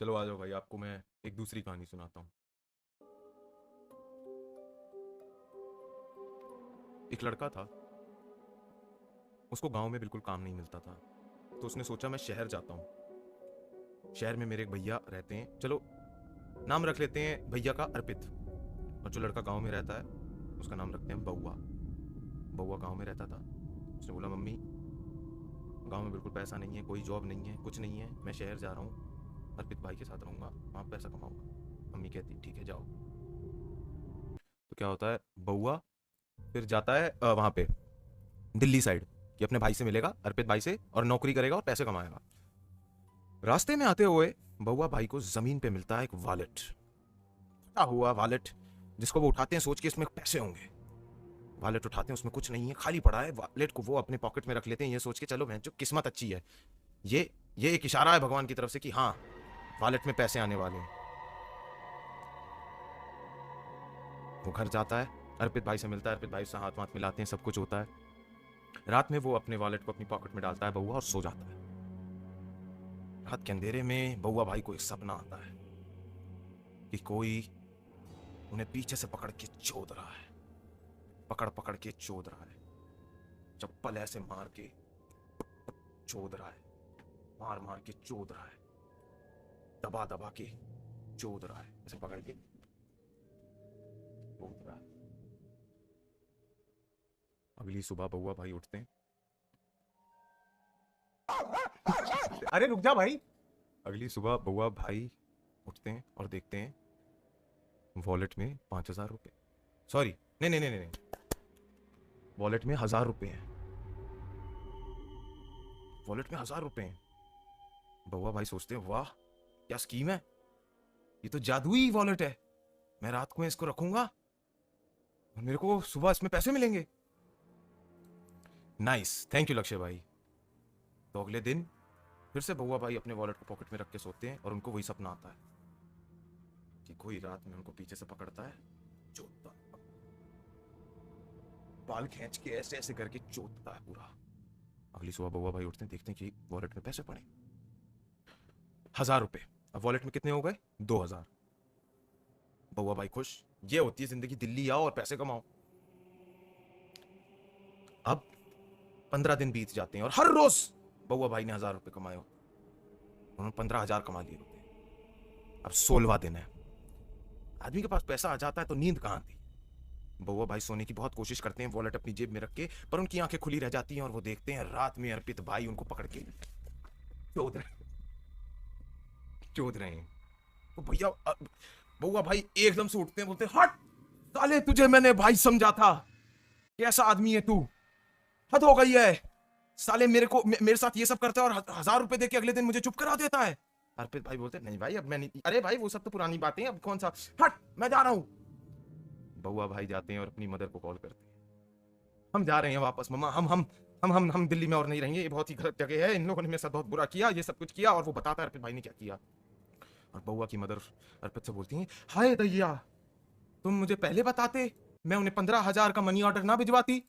चलो आ जाओ भाई, आपको मैं एक दूसरी कहानी सुनाता हूँ। एक लड़का था, उसको गांव में बिल्कुल काम नहीं मिलता था। तो उसने सोचा मैं शहर जाता हूँ, शहर में मेरे एक भैया रहते हैं, चलो नाम रख लेते हैं भैया का अर्पित। और जो लड़का गांव में रहता है उसका नाम रखते हैं बउआ। बउआ गांव में रहता था। उसने बोला मम्मी, गांव में बिल्कुल पैसा नहीं है, कोई जॉब नहीं है, कुछ नहीं है, मैं शहर जा रहा हूँ, अर्पित भाई के साथ रहूँगा, वहाँ पैसा कमाऊँगा। मम्मी कहती ठीक है जाओ। तो क्या होता है, बउआ फिर जाता है वहाँ पे दिल्ली साइड, कि अपने भाई से मिलेगा, अर्पित भाई से, और नौकरी करेगा और पैसे कमाएगा। रास्ते में आते हुए बउआ भाई को जमीन पे मिलता है एक वॉलेट, फटा हुआ वॉलेट, जिसको वो उठाते हैं सोच के इसमें पैसे होंगे। वॉलेट उठाते हैं, उसमें कुछ नहीं है, खाली पड़ा है। वॉलेट को वो अपने पॉकेट में रख लेते हैं, ये सोच के चलो बहन जो किस्मत अच्छी है, ये एक इशारा है भगवान की तरफ से कि हाँ वॉलेट में पैसे आने वाले हैं। वो घर जाता है, अर्पित भाई से मिलता है, अर्पित भाई से हाथ हाथ मिलाते हैं, सब कुछ होता है। रात में वो अपने वॉलेट को अपनी पॉकेट में डालता है बउआ और सो जाता है। रात के अंधेरे में बउआ भाई को एक सपना आता है कि कोई उन्हें पीछे से पकड़ के चोद रहा है, पकड़ पकड़ के चोद रहा है, चप्पल ऐसे मार के चोद रहा है, मार मार के चोद रहा है, दबा दबा के चोद रहा है, ऐसे पकड़ के चोद रहा है। अगली सुबह बउआ भाई उठते हैं। अरे रुक जा भाई। अगली सुबह बउआ भाई उठते हैं और देखते हैं वॉलेट में 5,000 रुपये, सॉरी नहीं नहीं नहीं नहीं, वॉलेट में 1,000 रुपये हैं, वॉलेट में 1,000 रुपये हैं। बउआ भाई सोचते हैं वाह क्या स्कीम है, ये तो जादुई वॉलेट है, मैं रात को इसको रखूंगा और मेरे को सुबह इसमें पैसे मिलेंगे। नाइस, थैंक यू लक्ष्य भाई। तो अगले दिन फिर से बउआ भाई अपने वॉलेट को पॉकेट में रख के सोते हैं और उनको वही सपना आता है कि कोई रात में उनको पीछे से पकड़ता है, चोटता है, बाल खींच के ऐसे ऐसे करके चोटता है पूरा। अगली सुबह बउआ भाई उठते हैं, देखते हैं कि वॉलेट में पैसे पड़े 1,000 रुपये। अब वॉलेट में कितने हो गए, 2,000। बउआ भाई खुश, ये होती है जिंदगी, दिल्ली आओ और पैसे कमाओ। अब 15 दिन बीत जाते हैं और हर रोज बउआ भाई ने 1,000 रुपये कमाए, उन्होंने 15,000 कमा लिए रुपये। अब 16वां दिन है, आदमी के पास पैसा आ जाता है तो नींद कहाँ आती। बउआ भाई सोने की बहुत कोशिश करते हैं वॉलेट अपनी जेब में रख के, पर उनकी आंखें खुली रह जाती हैं और वो देखते हैं रात में अर्पित भाई उनको पकड़ के चोद रहे हैं। तो भैया बउआ भाई एकदम से उठते हैं, बोलते हैं हट साले, तुझे मैंने भाई समझा था, कैसा आदमी है तू, हद हो गई है साले, मेरे साथ ये सब करता है और 1,000 रुपए देके अगले दिन मुझे चुप करा देता है। अर्पित भाई बोलते नहीं भाई अब मैं नहीं, अरे भाई वो सब तो पुरानी बातें हैं, अब कौन सा, हट मैं जा रहा हूं। बउआ भाई जाते हैं और अपनी मदर को कॉल करते हैं, हम जा रहे हैं वापस मम्मा, हम दिल्ली में और नहीं रहेंगे, ये बहुत ही गलत जगह है, इन लोगों ने मेरे साथ बहुत बुरा किया, ये सब कुछ किया। और वो बताता है अर्पित भाई ने क्या किया। और बउआ की मदर अर्पित से बोलती है हाय दैया, तुम मुझे पहले बताते, मैं उन्हें 15,000 का मनी ऑर्डर ना भिजवाती।